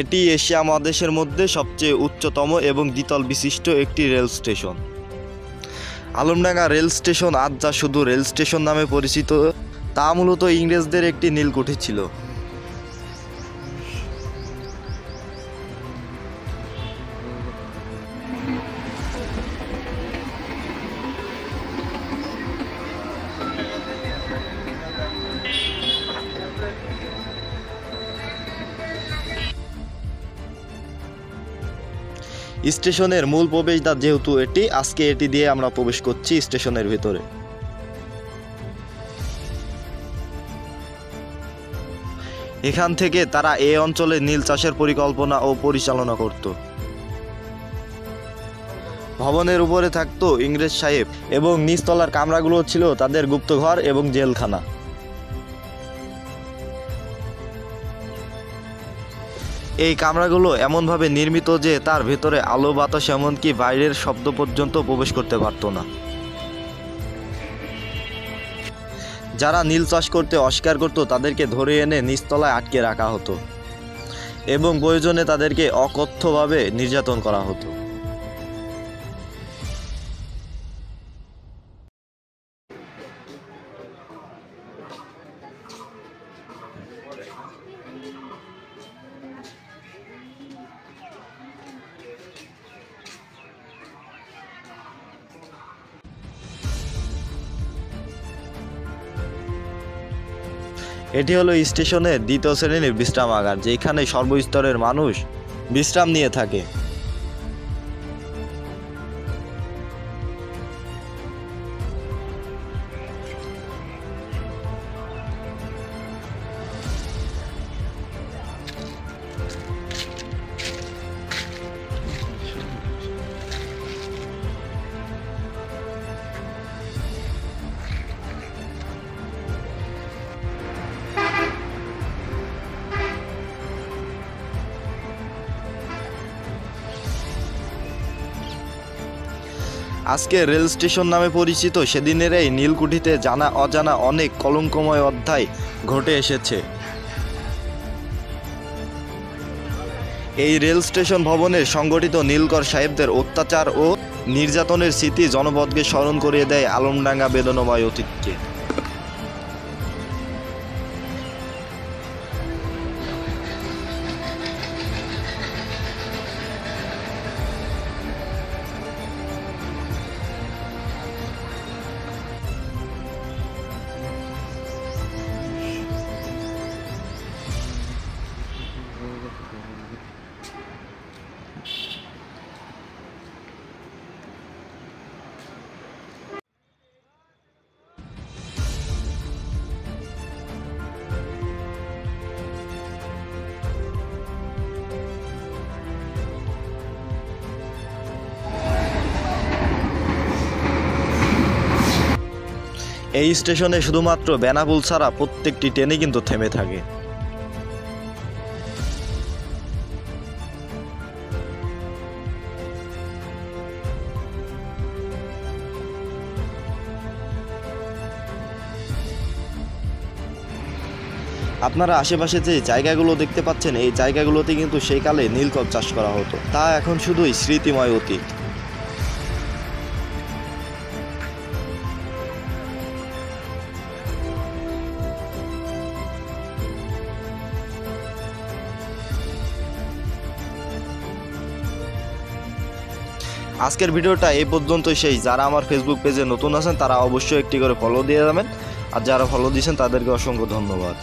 এটি এশিয়া মহাদেশের মধ্যে সবচেয়ে উচ্চতম এবং দ্বিতল বিশিষ্ট একটি rail station. Alamdanga rail station আজ যা শুধু রেল স্টেশন নামে পরিচিত, তা মূলত ইংরেজদের একটি নীলকুঠি ছিল। স্টেশনের মূল প্রবেশদ্বার যেহেতু এটি, আজকে এটি দিয়ে আমরা প্রবেশ করছি স্টেশনের ভিতরে। এখান থেকে তারা এই অঞ্চলে নীল চাষের পরিকল্পনা ও পরিচালনা করত। ভবনের উপরে থাকতো ইংরেজ সাহেব এবং নিচতলার কামরাগুলো ছিল তাদের গুপ্তঘর এবং জেলখানা। এই কামরাগুলো এমনভাবে নির্মিত যে তার ভেতরে আলো বাতাস এমনকি বাইরের শব্দ পর্যন্ত প্রবেশ করতে পারত না। যারা নীল চাষ করতে অস্বীকার করত তাদেরকে ধরে এনে নিচতলায় আটকে রাখা হতো এবং প্রয়োজনে তাদেরকে অকথ্যভাবে নির্যাতন করা হতো। এটি হলো স্টেশনের দ্বিতীয় শ্রেণীর বিশ্রামাগার, যেখানে সর্বস্তরের মানুষ বিশ্রাম নিয়ে থাকে। আজকে রেল স্টেশন নামে পরিচিত সেদিনের এই নীলকুঠিতে জানা অজানা অনেক কলঙ্কময় অধ্যায় ঘটে এসেছে। এই রেল স্টেশন ভবনের সংগঠিত নীলকর সাহেবদের অত্যাচার ও নির্যাতনের স্মৃতি জনপদকে স্মরণ করিয়ে দেয় আলমডাঙ্গা বেদনাময় অতীতকে। এই স্টেশনে শুধুমাত্র বেনাপোল ছাড়া প্রত্যেকটি ট্রেনই কিন্তু থেমে থাকে। আপনারা আশেপাশে যে জায়গাগুলো দেখতে পাচ্ছেন, এই জায়গাগুলোতে কিন্তু সেই কালে নীলকর চাষ করা হতো, তা এখন শুধুই স্মৃতিময় অতীত। আজকের ভিডিওটা এই পর্যন্তই শেষ। যারা আমার ফেসবুক পেজে নতুন আছেন তারা অবশ্যই একটি করে ফলো দিয়ে যাবেন, আর যারা ফলো দিয়েছেন তাদেরকে অসংখ্য ধন্যবাদ।